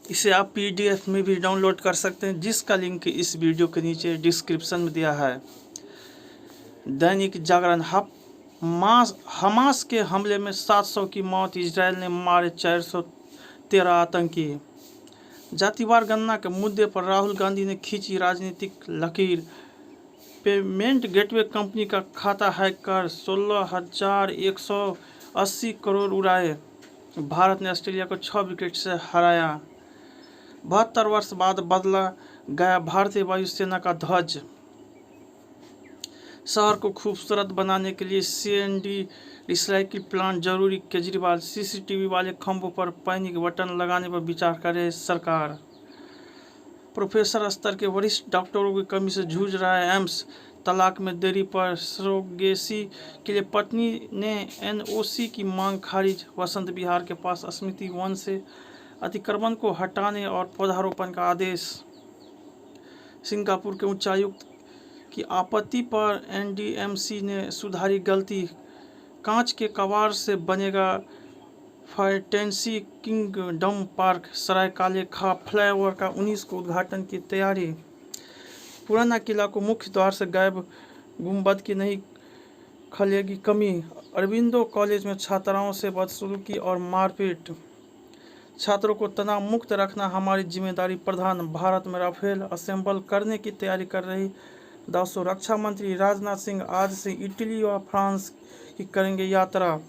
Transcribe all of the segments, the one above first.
इसे आप PDF में भी डाउनलोड कर सकते हैं, जिसका लिंक इस वीडियो के नीचे डिस्क्रिप्शन में दिया है। दैनिक जागरण, हमास के हमले में 700 की मौत, इजरायल ने मारे 413 आतंकी। जातिवार गणना के मुद्दे पर राहुल गांधी ने खींची राजनीतिक लकीर। पेमेंट गेटवे कंपनी का खाता हैक कर 16,180 करोड़ उड़ाए। भारत ने ऑस्ट्रेलिया को 6 विकेट से हराया। 72 वर्ष बाद बदला गया भारतीय वायुसेना का ध्वज। शहर को खूबसूरत बनाने के लिए CND रिसाइकिल प्लांट जरूरी, केजरीवाल। CCTV वाले खंभों पर पैनिक बटन लगाने पर विचार करे सरकार। प्रोफेसर स्तर के वरिष्ठ डॉक्टरों की कमी से जूझ रहा है एम्स। तलाक में देरी पर सरोगेसी के लिए पत्नी ने NOC की मांग खारिज। वसंत विहार के पास स्मृति वन से अतिक्रमण को हटाने और पौधारोपण का आदेश। सिंगापुर के उच्चायुक्त की आपत्ति पर NDMC ने सुधारी गलती। कांच के कबाड़ से बनेगा फैंटेसी किंगडम पार्क। सराय काले खा फ्लाईओवर का 19 को उद्घाटन की तैयारी। पुराना किला को मुख्य द्वार से गायब, गुंबद की नहीं खलेगी कमी। अरबिंदो कॉलेज में छात्राओं से बदसलूकी और मारपीट। छात्रों को तनाव मुक्त रखना हमारी जिम्मेदारी, प्रधान। भारत में राफेल असेंबल करने की तैयारी कर रही दासो। रक्षा मंत्री राजनाथ सिंह आज से इटली और फ्रांस की करेंगे यात्रा।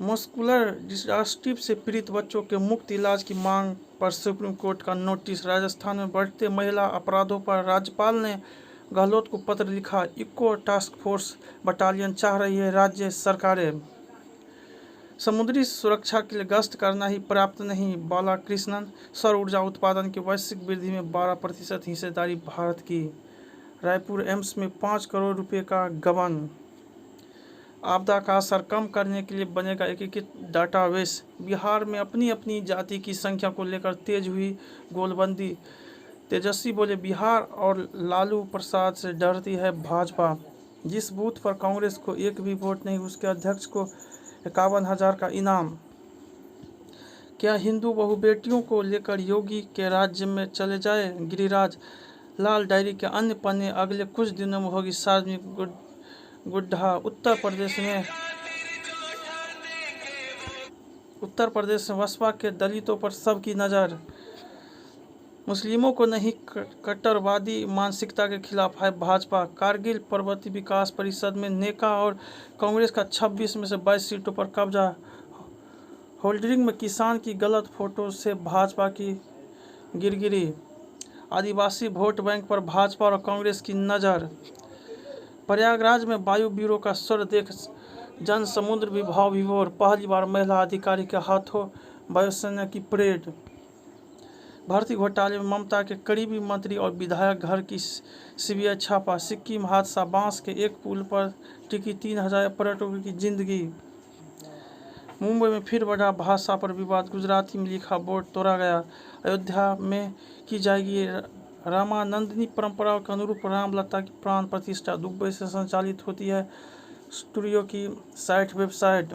मस्कुलर डिस्ट्रॉफी से पीड़ित बच्चों के मुफ्त इलाज की मांग पर सुप्रीम कोर्ट का नोटिस। राजस्थान में बढ़ते महिला अपराधों पर राज्यपाल ने गहलोत को पत्र लिखा। इको टास्क फोर्स बटालियन चाह रही है राज्य सरकारें। समुद्री सुरक्षा के लिए गश्त करना ही पर्याप्त नहीं, बालाकृष्णन। सौर ऊर्जा उत्पादन की वैश्विक वृद्धि में 12% हिस्सेदारी भारत की। रायपुर एम्स में 5 करोड़ रुपए का गबन। आपदा का असर कम करने के लिए बनेगा एकीकृत डाटाबेस। बिहार में अपनी अपनी जाति की संख्या को लेकर तेज हुई गोलबंदी। तेजस्वी बोले, बिहार और लालू प्रसाद से डरती है भाजपा। जिस बूथ पर कांग्रेस को एक भी वोट नहीं, उसके अध्यक्ष को 51,000 का इनाम। क्या हिंदू बहु बेटियों को लेकर योगी के राज्य में चले जाए गिरिराज। लाल डायरी के अन्य पन्ने, अगले कुछ दिनों में होगी सार्वजनिक गुड्ढा। उत्तर प्रदेश में बसपा के दलितों पर सबकी नज़र। मुस्लिमों को नहीं, कट्टरवादी मानसिकता के खिलाफ है भाजपा। कारगिल पर्वतीय विकास परिषद में नेका और कांग्रेस का 26 में से 22 सीटों पर कब्जा। होल्डिंग में किसान की गलत फोटो से भाजपा की गिरगिरी। आदिवासी वोट बैंक पर भाजपा और कांग्रेस की नज़र। प्रयागराज में वायु ब्यूरो का स्वर देख जन समुद्र विभाग विभोर। पहली बार महिला अधिकारी के हाथों वायुसेना की परेड। भर्ती घोटाले में ममता के करीबी मंत्री और विधायक घर की CBI छापा। सिक्किम हादसा, बांस के एक पुल पर टिकी 3,000 पर्यटकों की जिंदगी। मुंबई में फिर बढ़ा भाषा पर विवाद, गुजराती में लिखा बोर्ड तोड़ा गया। अयोध्या में की जाएगी रामानंदनी परंपराओं के अनुरूप रामलला की प्राण प्रतिष्ठा। दुबई से संचालित होती है स्टूडियो की वेबसाइट।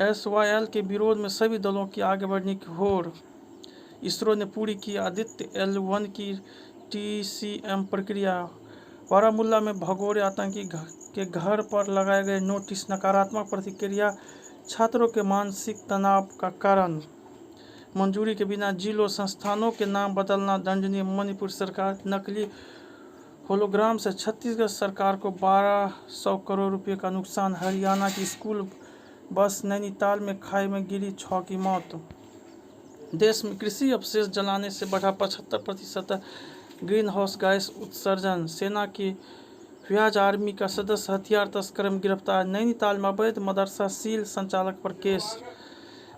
SYL के विरोध में सभी दलों की आगे बढ़ने की होड़। इसरो ने पूरी की आदित्य L1 की TCM प्रक्रिया। बारामूला में भगोड़े आतंकी के घर पर लगाए गए नोटिस, नकारात्मक प्रतिक्रिया, छात्रों के मानसिक तनाव का कारण। मंजूरी के बिना जिलों संस्थानों के नाम बदलना दंडनीय। मणिपुर सरकार नकली होलोग्राम से छत्तीसगढ़ सरकार को 1,200 करोड़ रुपए का नुकसान। हरियाणा की स्कूल बस नैनीताल में खाई में गिरी, 6 की मौत। देश में कृषि अवशेष जलाने से बढ़ा 75% ग्रीन हाउस गैस उत्सर्जन। सेना की व्याज आर्मी का सदस्य हथियार तस्कर में गिरफ्तार। नैनीताल में अवैध मदरसा सील, संचालक पर केस।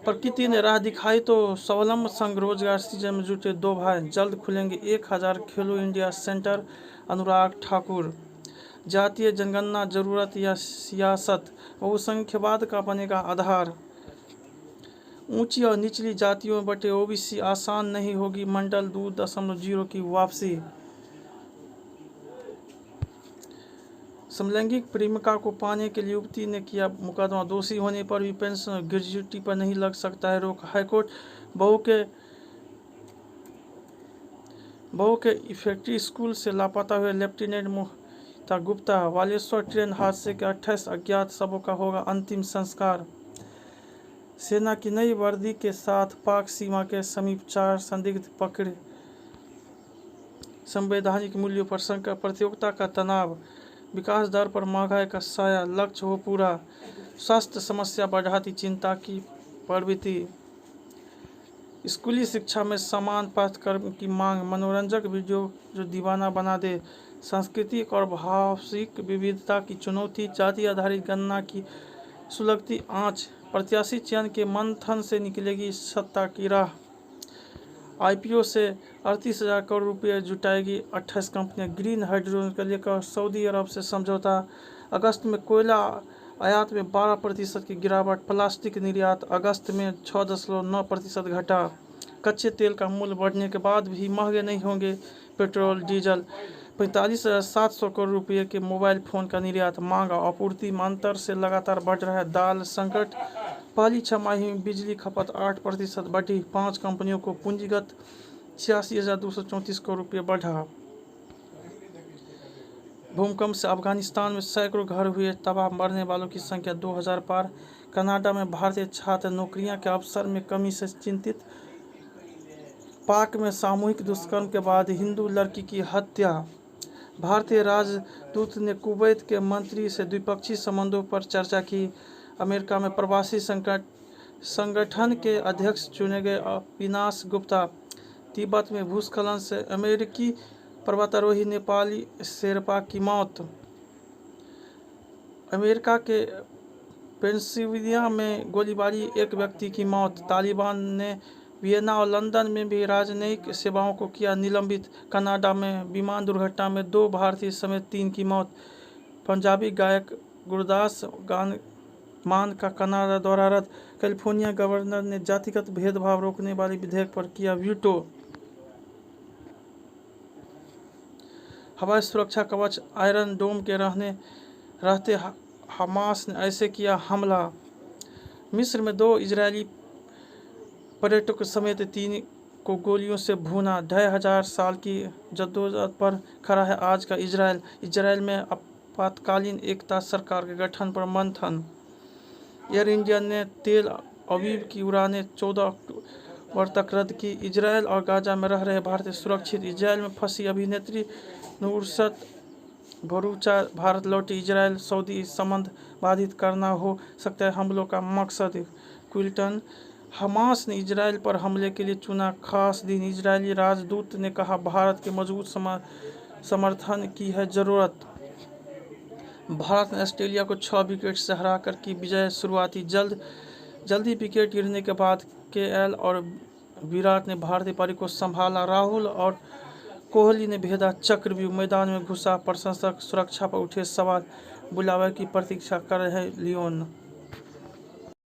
प्रकृति ने राह दिखाई तो स्वावलंबन संघ रोजगार सृजन में जुटे 2 भाई। जल्द खुलेंगे 1,000 खेलो इंडिया सेंटर। अनुराग ठाकुर। जातीय जनगणना जरूरत या सियासत, बहुसंख्यवाद का बनेगा आधार। ऊंची और निचली जातियों में बटे OBC, आसान नहीं होगी मंडल 2.0 की वापसी। समलैंगिक प्रेमिका को पाने के लिए युवती ने किया मुकदमा, दोषी होने पर भी पेंशन और ग्रेच्युटी पर नहीं लग सकता है रोक। हाईकोर्ट बहू के इफेक्टिव स्कूल से लापता हुए लेफ्टिनेंट मोहिता गुप्ता बालेश्वर ट्रेन हादसे के 28 अज्ञात शवों का होगा अंतिम संस्कार। सेना की नई वर्दी के साथ पाक सीमा के समीप 4 संदिग्ध पकड़े। संवैधानिक मूल्यों पर संकट, प्रतियोगिता का तनाव, विकास दर पर महंगाई का साया, लक्ष्य हो पूरा, स्वास्थ्य समस्या बढ़ाती चिंता की प्रवृत्ति। स्कूली शिक्षा में समान पाठ्यक्रम की मांग, मनोरंजक वीडियो जो दीवाना बना दे, सांस्कृतिक और भाषिक विविधता की चुनौती, जाति आधारित गणना की सुलगती आंच, प्रत्याशी चयन के मंथन से निकलेगी सत्ता की राह। आईपीओ से 38,000 करोड़ रुपये जुटाएगी 28 कंपनियां। ग्रीन हाइड्रोजन को लेकर सऊदी अरब से समझौता। अगस्त में कोयला आयात में 12% की गिरावट। प्लास्टिक निर्यात अगस्त में 6.9% घटा। कच्चे तेल का मूल्य बढ़ने के बाद भी महंगे नहीं होंगे पेट्रोल डीजल। 45,700 करोड़ रुपये के मोबाइल फोन का निर्यात। मांग आपूर्ति में अंतर से लगातार बढ़ रहा है दाल संकट। पहली छमाही में बिजली खपत 8% बढ़ी। 5 कंपनियों को पूंजीगत 86,234 करोड़ रुपये बढ़ा। भूकंप से अफगानिस्तान में सैकड़ों घर हुए तबाह, मरने वालों की संख्या 2,000 पार। कनाडा में भारतीय छात्र नौकरियां के अवसर में कमी से चिंतित। पाक में सामूहिक दुष्कर्म के बाद हिंदू लड़की की हत्या। भारतीय राजदूत ने कुवैत के मंत्री से द्विपक्षीय संबंधों पर चर्चा की। अमेरिका में प्रवासी संगठन के अध्यक्ष चुने गए अविनाश गुप्ता। तिब्बत में भूस्खलन से अमेरिकी पर्वतारोही नेपाली शेरपा की मौत। अमेरिका के पेंसिल्वेनिया में गोलीबारी, एक व्यक्ति की मौत। तालिबान ने वियना और लंदन में भी राजनयिक सेवाओं को किया निलंबित। कनाडा में विमान दुर्घटना में 2 भारतीय समेत 3 की मौत। पंजाबी गायक गुरदास मान का कनाडा दौरा रद्द। कैलिफोर्निया गवर्नर ने जातिगत भेदभाव रोकने वाले विधेयक पर किया वीटो। हवाई सुरक्षा कवच आयरन डोम के रहते हमास ने ऐसे किया हमला। मिस्र में 2 इजरायली पर्यटकों समेत 3 को गोलियों से भूना। 2,500 साल की जद्दोजहद पर खड़ा है आज का इजरायल। इजरायल में आपातकालीन एकता सरकार के गठन पर मंथन। एयर इंडिया ने तेल अवीव की उड़ानें 14 अक्टूबर तक रद्द की। इजरायल और गाजा में रह रहे भारतीय सुरक्षित। इजरायल में फंसी अभिनेत्री नुसरत भरूचा भारत लौटी। इजरायल सऊदी संबंध बाधित करना हो सकता है हमलों का मकसद। क्विल्टन हमास ने इजरायल पर हमले के लिए चुना खास दिन। इजरायली राजदूत ने कहा भारत के मजबूत समर्थन की है जरूरत। भारत ने ऑस्ट्रेलिया को 6 विकेट से हराकर की विजय। शुरुआती जल्दी विकेट गिरने के बाद केएल और विराट ने भारतीय पारी को संभाला। राहुल और कोहली ने भेदा चक्रव्यूह, मैदान में घुसा प्रशंसक। सुरक्षा पर उठे सवाल, बुलावे की प्रतीक्षा कर रहे लियोन।